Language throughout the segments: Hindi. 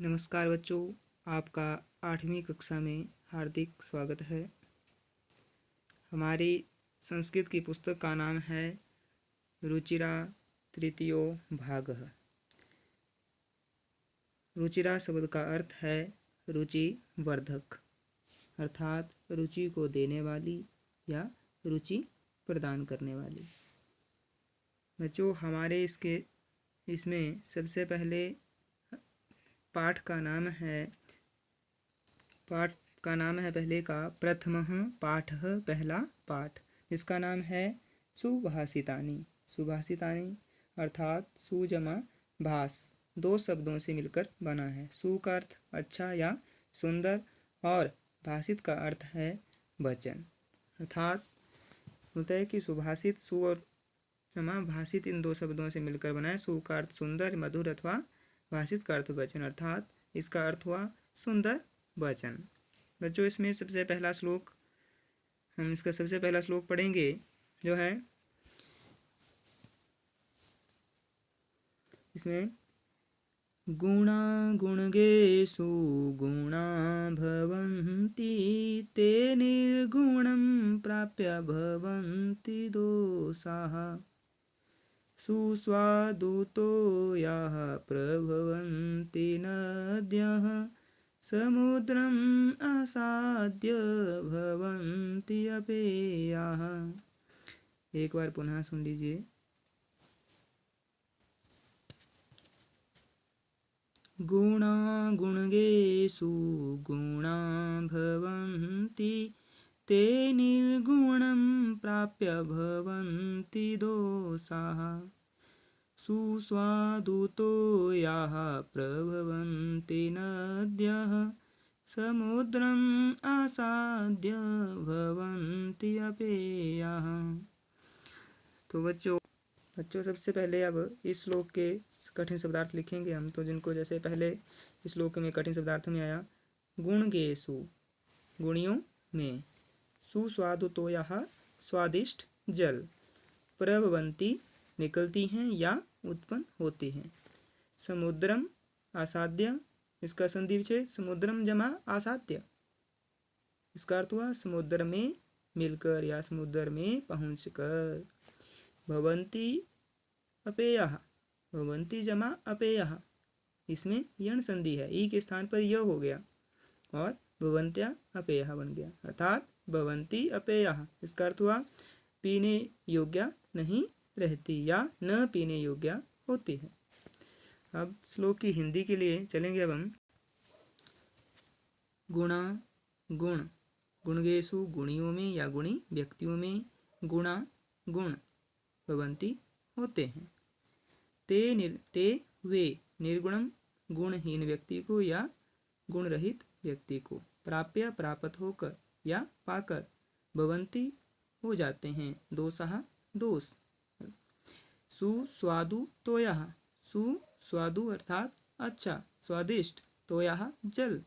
नमस्कार बच्चों, आपका 8वीं कक्षा में हार्दिक स्वागत है। हमारी संस्कृत की पुस्तक का नाम है रुचिरा तृतीयो भागः। रुचिरा शब्द का अर्थ है रुचि वर्धक, अर्थात रुचि को देने वाली या रुचि प्रदान करने वाली। बच्चों, हमारे इसमें सबसे पहले पाठ का नाम है पहले का प्रथमः पाठः, पहला पाठ, जिसका नाम है सुभाषितानि। सुभाषितानि अर्थात सु जमा भास, दो शब्दों से मिलकर बना है। सु का अर्थ अच्छा या सुंदर और भाषित का अर्थ है वचन। अर्थात होता है कि सुभाषित, सु और जमा भाषित, इन दो शब्दों से मिलकर बना है। सु का अर्थ सुंदर, मधुर अथवा भाषित का अर्थ वचन, अर्थात इसका अर्थ हुआ सुंदर वचन। बच्चों, इसमें सबसे पहला श्लोक, हम इसका सबसे पहला श्लोक पढ़ेंगे, जो है इसमें गुणा गुणगेषु गुणा भवन्ति ते निर्गुणं प्राप्य भवन्ति दोषाः सुस्वादुतो याः प्रभवन्ति नद्यः समुद्रम् आसाद्य भवन्ति अपेयाः। एक बार पुनः सुन लीजिए। गुणा गुणगेषु गुणा भवन्ति ते निर्गुणं प्राप्य भवन्ति दोषाः सुस्वादुतो याः प्रभवन्ति नद्यः समुद्रम् आसाद्य भवन्ति अपेयाः। तो बच्चों सबसे पहले अब इस श्लोक के कठिन शब्दार्थ लिखेंगे हम। तो जिनको जैसे पहले इस श्लोक में कठिन शब्दार्थ में आया, गुणगेषु, गुणियों में, सुस्वादुतोयाः, स्वादिष्ट जल, प्रभवन्ति, निकलती हैं या उत्पन्न होती हैं, समुद्रम आसाद्य, इसका संधि विच्छेद समुद्रम जमा आसाद्य, इसका अर्थ हुआ समुद्र में मिलकर या समुद्र में पहुंचकर, भवन्ति अपेयः, भवन्ति जमा अपेयः, इसमें यण संधि है, ई के स्थान पर य हो गया और भवन्त्या अपेयः बन गया, अर्थात भवन्ति अपेयः, इसका अर्थ हुआ पीने योग्य नहीं रहती या न पीने योग्य होती है। अब श्लोक की हिंदी के लिए चलेंगे। अब हम गुणा, गुण, गुणगेषु, गुणियों में या गुणी व्यक्तियों में, गुणा गुण भवन्ति होते हैं, ते वे, निर्गुणम गुणहीन व्यक्ति को या गुण रहित व्यक्ति को, प्राप्य प्राप्त होकर या पाकर, भवन्ति हो जाते हैं, दोषाः दोष, सुस्वादु तोयाः, सुस्वादु अर्थात अच्छा स्वादिष्ट, तोयाः जल,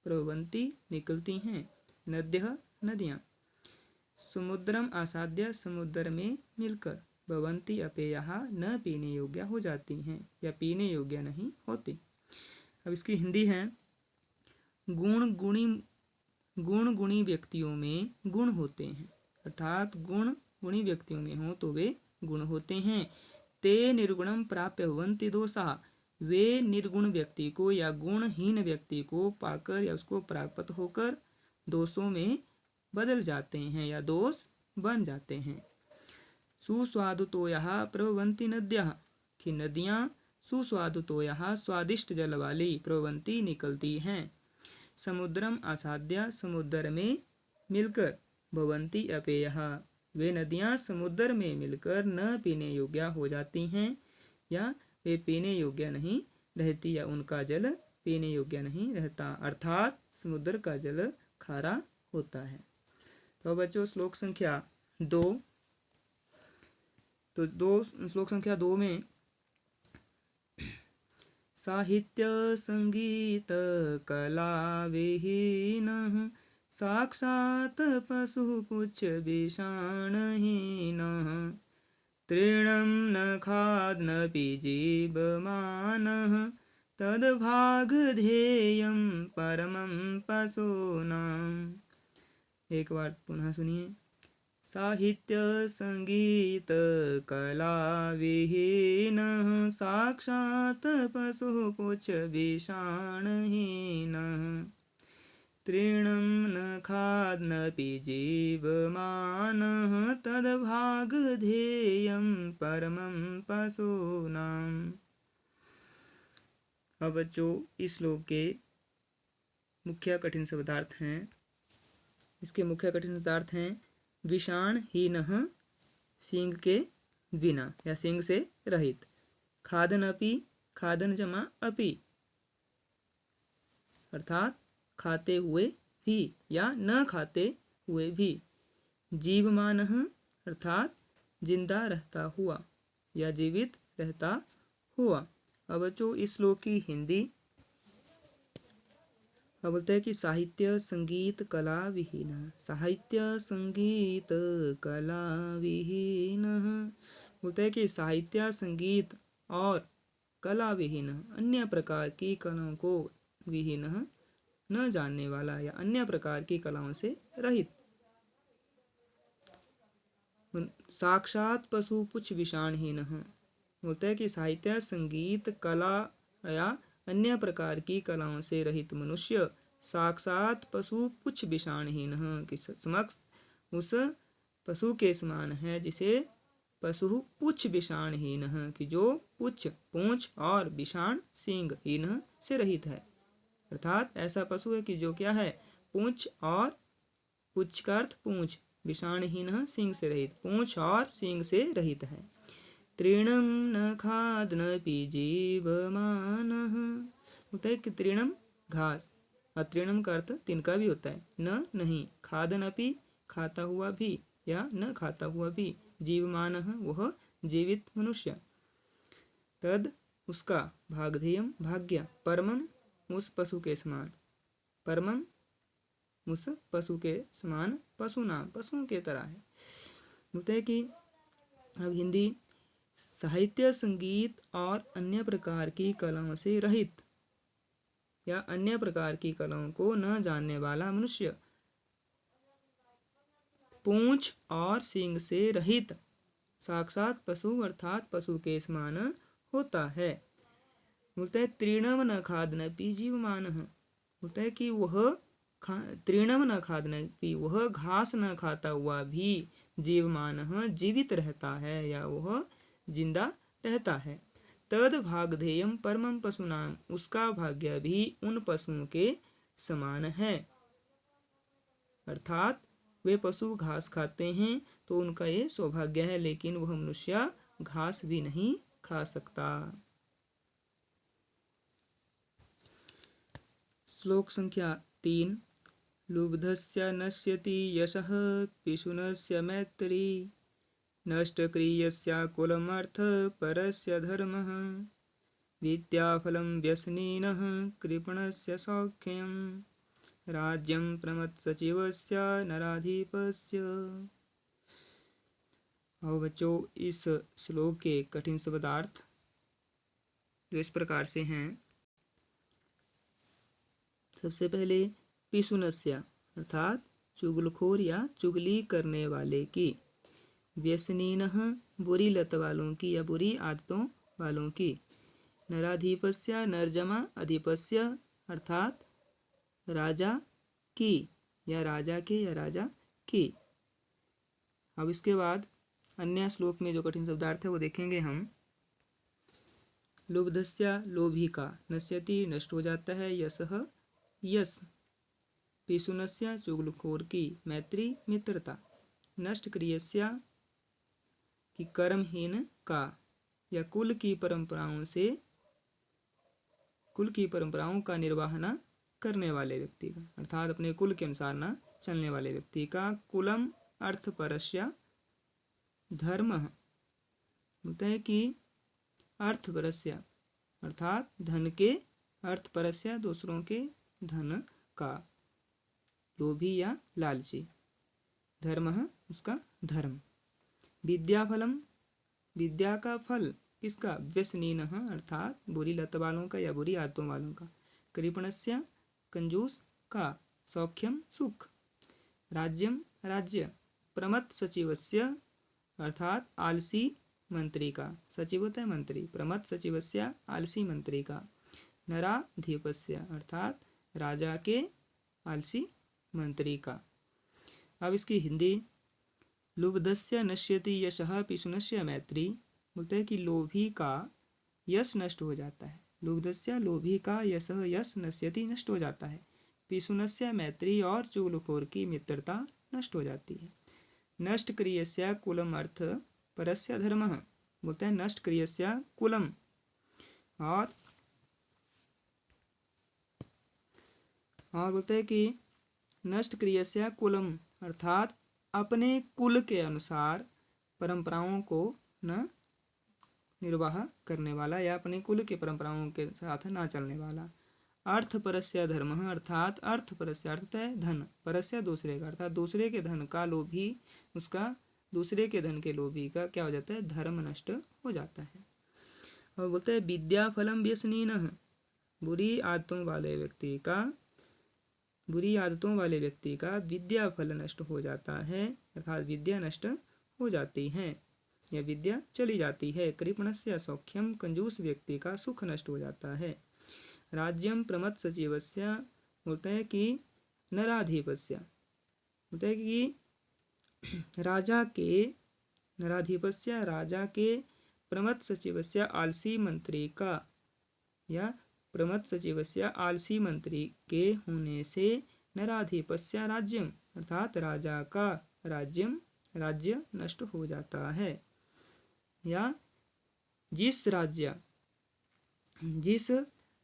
प्रभवन्ति निकलती हैं, नद्यः नदियाँ, समुद्रम आसाद्य समुद्र में मिलकर, भवन्ति अपेयः न पीने योग्य हो जाती हैं या पीने योग्य नहीं होती। अब इसकी हिंदी है, गुण गुणी व्यक्तियों में गुण होते हैं, अर्थात गुण गुणी व्यक्तियों में हो तो वे गुण होते हैं। ते निर्गुणम प्राप्य भवन्ति दोषाः, वे निर्गुण व्यक्ति को या गुणहीन व्यक्ति को पाकर या उसको प्राप्त होकर दोषों में बदल जाते हैं या दोष बन जाते हैं। सुस्वादुतोयाः प्रभवन्ति नद्यः, कि नदियाँ सुस्वादुतोयाः, स्वादिष्ट जल वाली, प्रभवन्ति निकलती हैं, समुद्रम आसाद्य समुद्र में मिलकर, भवन्ति अपेयः, वे नदियाँ समुद्र में मिलकर न पीने योग्य हो जाती हैं या वे पीने योग्य नहीं रहती या उनका जल पीने योग्य नहीं रहता, अर्थात समुद्र का जल खारा होता है। तो बच्चों श्लोक संख्या 2, तो श्लोक संख्या 2 में साहित्य संगीत कला विहीनः साक्षात् पशुपुच्छ विषाणहीनः तृणं न खादन्नपि जीवमानः तद्भागधेयं परमं पशूनाम्। एक बार पुनः सुनिए। साहित्य संगीत कला विहीनः साक्षात् पशुः पुच्छ विषाणहीनः। तृणं न खादन्नपि जीवमानः तद्भागधेयं परमं पशूनाम्। अब जो इस श्लोक के मुख्य कठिन शब्दार्थ हैं, इसके मुख्य कठिन शब्दार्थ हैं विषाणहीनः, सींग के बिना या सींग से रहित। खादन अपि, खादन जमा अपि अर्थात खाते हुए भी या न खाते हुए भी। जीवमानः अर्थात जिंदा रहता हुआ या जीवित रहता हुआ। अब जो इस श्लोक की हिंदी, अब बोलते हैं कि साहित्य संगीत कला विहीन। साहित्य संगीत कला विहीन, बोलते हैं कि साहित्य संगीत और कला विहीन, अन्य प्रकार की कलाओं को विहीन न जानने वाला या अन्य प्रकार की कलाओं से रहित। साक्षात पशु पुच्छ विषाणहीन, बोलते हैं कि साहित्य संगीत कला या अन्य प्रकार की कलाओं से रहित मनुष्य साक्षात पशु पुच्छ विषाणहीन के समक्ष उस पशु के समान है जिसे पशु पुच्छ विषाणहीन कि जो पुच्छ पूंछ और विषाण सींग हीन से रहित है। अर्थात ऐसा पशु है कि जो क्या है, पूंछ और पुच्छ का अर्थ पूंछ, विषाणहीन सींग से रहित, पूंछ और सींग से रहित है। तृणम न खादन्नपि जीवमानः, होता है कि तृणम घास, और तृणम का अर्थ तिनका भी होता है। न नहीं, खादन्नपि खाता हुआ भी या न खाता हुआ भी, जीवमानः वह जीवित मनुष्य, तद उसका, भागधेयम भाग्य, परमम उस पशु के समान, परमम उस पशु के समान, पशु नाम पशुओं के तरह है। बोलते हैं कि अब हिंदी, साहित्य संगीत और अन्य प्रकार की कलाओं से रहित या अन्य प्रकार की कलाओं को न जानने वाला मनुष्य पूंछ और सींग से रहित साक्षात पशु अर्थात पशु के समान होता है। बोलते हैं तृणम न खादन्नपि जीवमानः, बोलते हैं कि वह तृणम न खादन्नपि, वह घास न खाता हुआ भी, जीवमानः जीवित रहता है या वह जिंदा रहता है। तद भागधेयम परमं पशूनाम, उसका भाग्य भी उन पशुओं के समान है। अर्थात वे पशु घास खाते हैं तो उनका ये सौभाग्य है, लेकिन वह मनुष्य घास भी नहीं खा सकता। श्लोक संख्या 3। लुब्धस्य नश्यति यशः पिशुनस्य मैत्री, नष्टक्रियस्य कुलमर्थ परस्य धर्मः, विद्याफलं व्यसनिनः कृपणस्य सौख्यं, राज्यं प्रमत्सचिवस्य नराधिपस्य। और बच्चों इस श्लोक के कठिन शब्दार्थ जो इस प्रकार से हैं। सबसे पहले पिशुनस्य अर्थात चुगलखोर या चुगली करने वाले की, व्यसनीनः बुरी लत वालों की या बुरी आदतों वालों की, नराधिपस्य नरजमा अधिपस्य अर्थात राजा की या राजा के या राजा की। अब इसके बाद अन्य श्लोक में जो कठिन शब्दार्थ है वो देखेंगे हम। लुब्धस्य लोभी का, नश्यति नष्ट हो जाता है, यशः यश, पिशुनस्य चुगलखोर की, मैत्री मित्रता, नष्ट क्रियस्य कि कर्महीन का या कुल की परंपराओं का निर्वाह न करने वाले व्यक्ति का, अर्थात अपने कुल के अनुसार न चलने वाले व्यक्ति का। कुलम अर्थ परस्य धर्म, बोलते हैं कि अर्थ परस्य अर्थात धन के, अर्थ परस्य दूसरों के धन का, लोभी या लालची, धर्म उसका धर्म। विद्याफलम विद्या का फल किसका? व्यसनीनः अर्थात बुरी लत वालों का या बुरी आदतों वालों का। कृपणस्य कंजूस का। सौख्यम सुख। राज्यम राज्य। प्रमथ सचिवस्य अर्थात आलसी मंत्री का। सचिव होता है मंत्री। प्रमथ सचिवस्य आलसी मंत्री का। नराधिपस्य अर्थात राजा के आलसी मंत्री का। अब इसकी हिंदी। लुब्धस्य नश्यति यशः पिशुनस्य मैत्री। बोलते हैं कि लोभी का यश नष्ट हो जाता है। लुब्धस्य लोभी का यशः यश नश्यति नष्ट हो जाता है। पिशुनस्य मैत्री और चुगलखोर की मित्रता नष्ट हो जाती है। नष्ट क्रियस्य कुलम अर्थ परस्य धर्मः। बोलते हैं नष्ट क्रियस्य कुलम और बोलते हैं कि नष्ट क्रियस्य कुलम अर्थात अपने कुल के अनुसार परंपराओं को न निर्वाह करने वाला या अपने कुल के परंपराओं के साथ ना चलने वाला। अर्थ परस्य धर्मः अर्थात अर्थ परस्य अर्थ है धन, परस्य दूसरे का अर्थात दूसरे के धन का लोभी, उसका दूसरे के धन के लोभी का क्या हो जाता है? धर्म नष्ट हो जाता है। और बोलते हैं विद्या फलम व्यसनीनः। बुरी आदतों वाले व्यक्ति का विद्या फल नष्ट हो जाता है अर्थात विद्या नष्ट हो जाती है या विद्या चली जाती है। कृपणस्य सौख्यम कंजूस व्यक्ति का सुख नष्ट हो जाता है। राज्यम प्रमथ सचिवस्य बोलते हैं कि नराधिपस्य बोलते हैं कि राजा के नराधिपस्य राजा के प्रमथ सचिवस्य आलसी मंत्री का या प्रमथ सचिवस्य आलसी मंत्री के होने से नराधिपस्य राज्यम अर्थात राजा का राज्य नष्ट हो जाता है। या जिस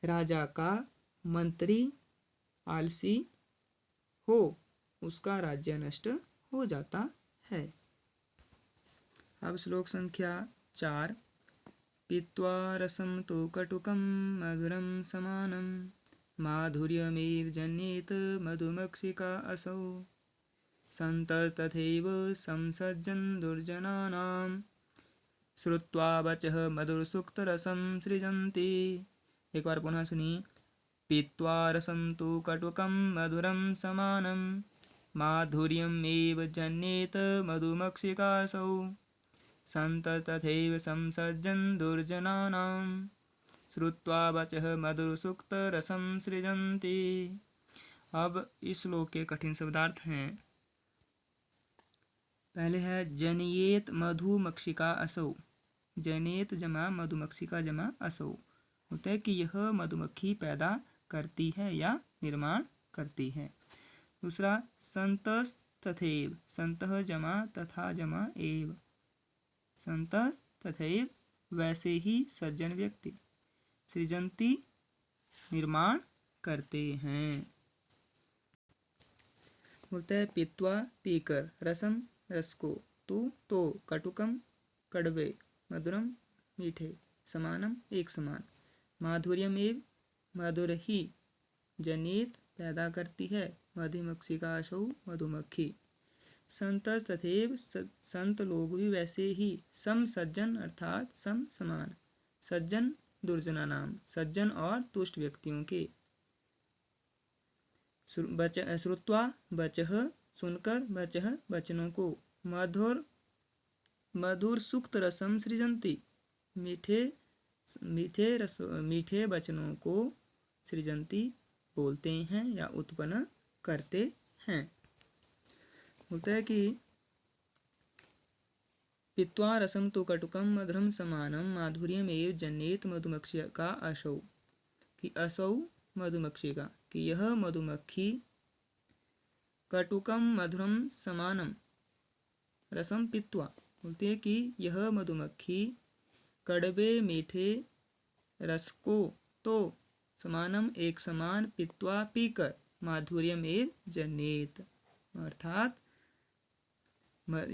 राजा का मंत्री आलसी हो उसका राज्य नष्ट हो जाता है। अब श्लोक संख्या 4। पीत्वा रसं तु कटुकं मधुरं समानं माधुर्यमेव जन्येत मधुमक्षिका असौ सन्तस्तथैव संसज्जन् दुर्जनानां श्रुत्वा वचः मधुरसुक्तरसं सृजन्ति। एक बार पुनः सुनिए। पीत्वा रसं तु कटुकं मधुरं समानं माधुर्यमेव जन्येत मधुमक्षिकासौ सन्तस्तथैव संसज्जन् दुर्जनानां श्रुत्वा वचः मधुरसुक्तरसं सृजन्ति। अब इस श्लोक के कठिन शब्दार्थ हैं। पहले है जनियेत मधुमक्षिका असौ। जनियेत जमा मधुमक्षिका जमा असौ होता है कि यह मधुमक्खी पैदा करती है या निर्माण करती है। दूसरा संतस तथैव। संतः जमा तथा जमा एव। संतस तथैव वैसे ही सज्जन व्यक्ति। सृजंती निर्माण करते हैं। बोलते हैं पीत्वा पीकर, रसम रस को, तू तो, कटुकम कड़वे, मधुरम मीठे, समानम एक समान, माधुर्यम एव मधुर ही, जनित पैदा करती है, मधुमक्षिकाशौ मधुमक्खी, संतस तथैव संत लोग भी वैसे ही, सम सज्जन अर्थात सम समान, सज्जन दुर्जना नाम सज्जन और तुष्ट व्यक्तियों के, श्रुत्वा बचह सुनकर, बचह वचनों को, मधुर सुक्त रसम सृजंती मीठे वचनों को सृजंती बोलते हैं या उत्पन्न करते हैं। बोलता है कि पीत्वा रसम तो कटुकम मधुरम समानम माधुर्यम एव जन्येत मधुमक्षिका असौ कि असौ मधुमक्षिका कि यह मधुमक्खी कटुकम मधुरम समानम रसम पीत्वा बोलती है कि यह मधुमक्खी कड़वे मीठे रस को तो समानम एक समान पीत्वा पीकर माधुर्यम एव जन्येत अर्थात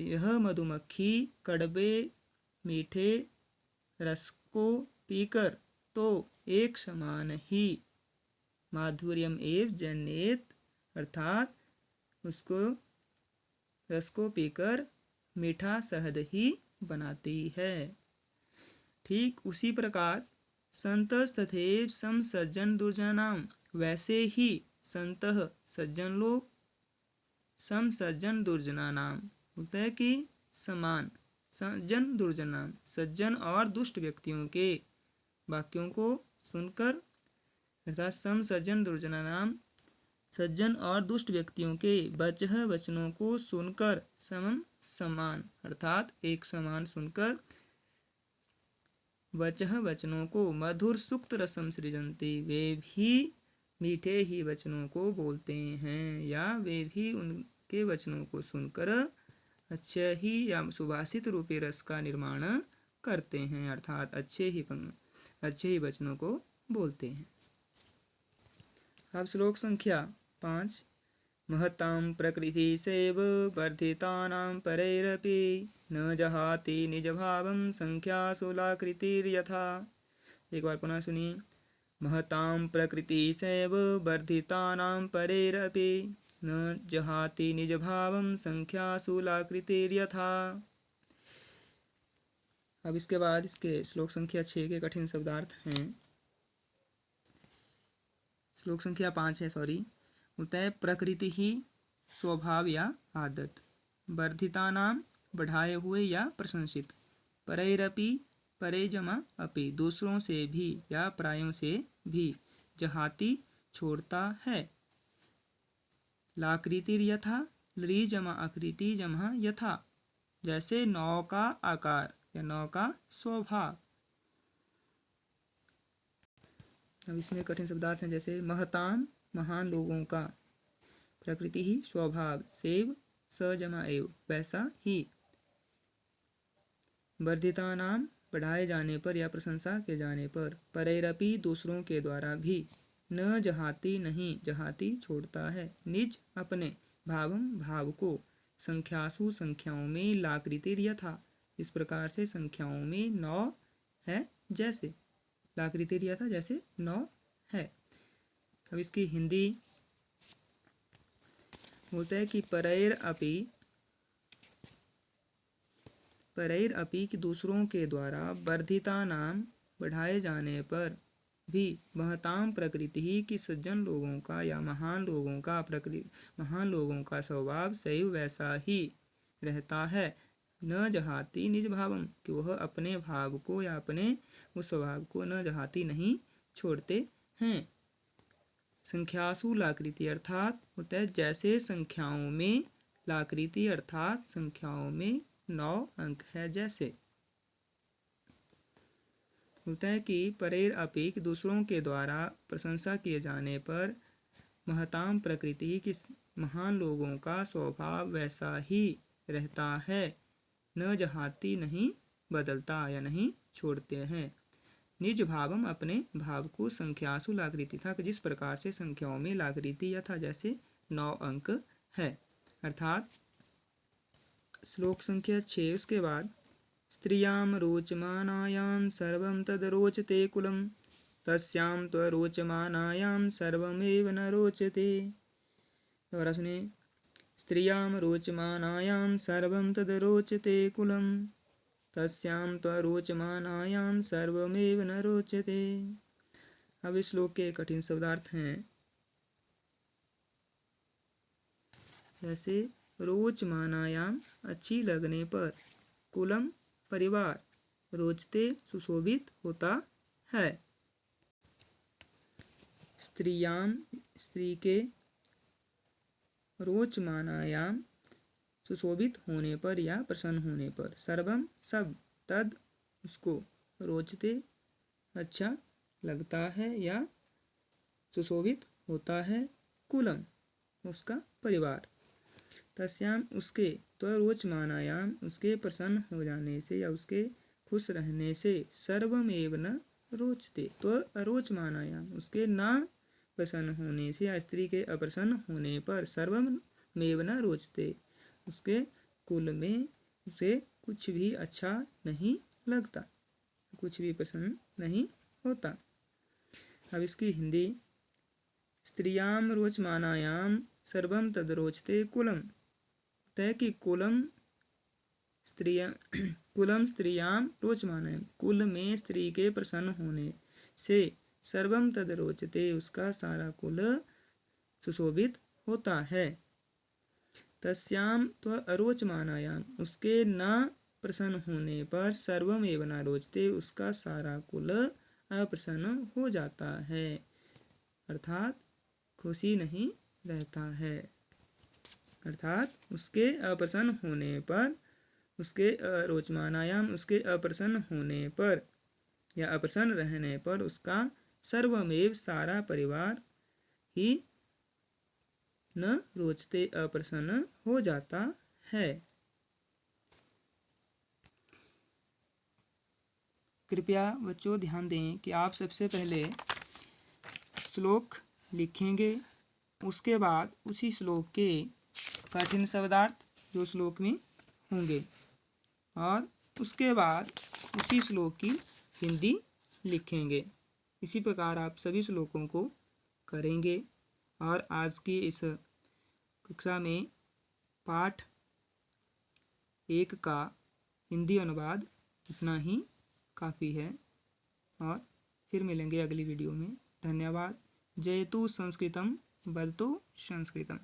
यह मधुमक्खी कड़वे मीठे रस को पीकर तो एक समान ही माधुर्यम एव जन्येत अर्थात उसको रस को पीकर मीठा शहद ही बनाती है। ठीक उसी प्रकार संतस्तथैव समसज्जन दुर्जनानाम, वैसे ही संतः सज्जन लोग, समसज्जन दुर्जनानाम होता है कि समान, सज्जन दुर्जनाम सज्जन और दुष्ट व्यक्तियों के वाक्यों को सुनकर, अर्थात समसज्जन दुर्जनानाम सज्जन और दुष्ट व्यक्तियों के वचः वचनों को सुनकर, समम समान अर्थात एक समान सुनकर, वचः वचनों को मधुर सुक्त रसम सृजन्ति, वे भी मीठे ही वचनों को बोलते हैं, या वे भी उनके वचनों को सुनकर अच्छे ही या सुभाषित रूपी रस का निर्माण करते हैं, अर्थात अच्छे ही वचनों को बोलते हैं। अब श्लोक संख्या 5। महतां प्रकृति सेव वर्धितानां परैरपि न जहाति निजभावं संख्यासुलाकृतिर्यथा। एक बार पुनः सुनिए। महतां प्रकृति सेव वर्धितानां परैरपि न जहाति निजभावं संख्यासुलाकृतिर्यथा। अब इसके बाद इसके श्लोक संख्या 6 के कठिन शब्दार्थ हैं। श्लोक संख्या 5 है, बोलता है प्रकृति ही स्वभाव या आदत, वर्धिता नाम बढ़ाए हुए या प्रशंसित, परैरपि परे जमा अपि दूसरों से भी या प्रायों से भी, जहाति छोड़ता है, लाकृतिर यथा लृ जमा आकृति जमा यथा जैसे नौ का आकार या नौ का स्वभाव। अब इसमें कठिन शब्दार्थ हैं, जैसे महताम महान लोगों का, प्रकृति ही स्वभाव, सेव स जमा एव वैसा ही, वर्धिता नाम बढ़ाए जाने पर या प्रशंसा के जाने पर, परैरपि दूसरों के द्वारा भी, न जहाति नहीं जहाति छोड़ता है, निज अपने, भावम भाव को, संख्यासु संख्याओं में, लाकृतिर यथा इस प्रकार से संख्याओं में, नौ है जैसे, लाकृतिर यथा जैसे नौ है। अब इसकी हिंदी बोलता है कि परैर अपि कि दूसरों के द्वारा, वर्धिता नाम बढ़ाए जाने पर भी, महताम प्रकृति ही कि सज्जन लोगों का या महान लोगों का स्वभाव सैव वैसा ही रहता है, न जहाति निज भावम कि वह अपने भाव को या अपने उस स्वभाव को न जहाति नहीं छोड़ते हैं, संख्यासु लाकृति अर्थात होता है जैसे संख्याओं में, लाकृति अर्थात संख्याओं में 9 अंक है जैसे। होता है कि परेर अपि दूसरों के द्वारा प्रशंसा किए जाने पर, महताम प्रकृति की महान लोगों का स्वभाव वैसा ही रहता है, न जहाति नहीं बदलता या नहीं छोड़ते हैं, निज भावम अपने भाव को, संख्यासु लाकृति था जिस प्रकार से संख्याओं में लाकृति यथा जैसे 9 अंक है। अर्थात श्लोक संख्या 6 उसके बाद, स्त्रियां रोचमानायां सर्वं तद रोचते कुलं तस्यां त्वरोचमानायां सर्वमेव न रोचते। दोबारा सुनिए। स्त्रियां रोचमानायां सर्वं तद रोचते कुलं तस्यां त्वरोचमानायां सर्वमेव न रोचते। अब इस श्लोक के कठिन शब्दार्थ हैं, जैसे रोचमानायाम अच्छी लगने पर, कुलम परिवार, रोचते सुशोभित होता है, स्त्रियाम स्त्री के, रोचमानायाम सुशोभित होने पर या प्रसन्न होने पर, सर्वम सब, तद उसको, रोचते अच्छा लगता है या सुशोभित होता है, कुलम उसका परिवार, तस्याम उसके, त्वरोचमानायाम उसके प्रसन्न हो जाने से या उसके खुश रहने से, सर्वमेव न रोचते, त्वरोचमानायाम उसके ना प्रसन्न होने से या स्त्री के अप्रसन्न होने पर, सर्वमेव न रोचते उसके कुल में उसे कुछ भी अच्छा नहीं लगता, कुछ भी पसंद नहीं होता। अब इसकी हिंदी, स्त्रियाम रोचमानायाम सर्वम तद रोचते कुलम, तय कि कुलम स्त्रिया कुलम स्त्रियां रोचमानयम्, कुल में स्त्री के प्रसन्न होने से सर्वम तद रोचते, उसका सारा कुल सुशोभित होता है। तस्याम त्व अरोचमानायाम, उसके न प्रसन्न होने पर सर्वमेव न रोचते, उसका सारा कुल अप्रसन्न हो जाता है, अर्थात खुशी नहीं रहता है। अर्थात उसके अप्रसन्न होने पर, उसके अरोचमानायाम, उसके अप्रसन्न होने पर या अप्रसन्न रहने पर उसका सर्वमेव सारा परिवार ही न रोचते अप्रसन्न हो जाता है। कृपया बच्चों ध्यान दें कि आप सबसे पहले श्लोक लिखेंगे, उसके बाद उसी श्लोक के कठिन शब्दार्थ जो श्लोक में होंगे और उसके बाद उसी श्लोक की हिंदी लिखेंगे। इसी प्रकार आप सभी श्लोकों को करेंगे और आज की इस कक्षा में पाठ 1 का हिंदी अनुवाद इतना ही काफ़ी है और फिर मिलेंगे अगली वीडियो में। धन्यवाद। जयतु संस्कृतम वदतु संस्कृतम।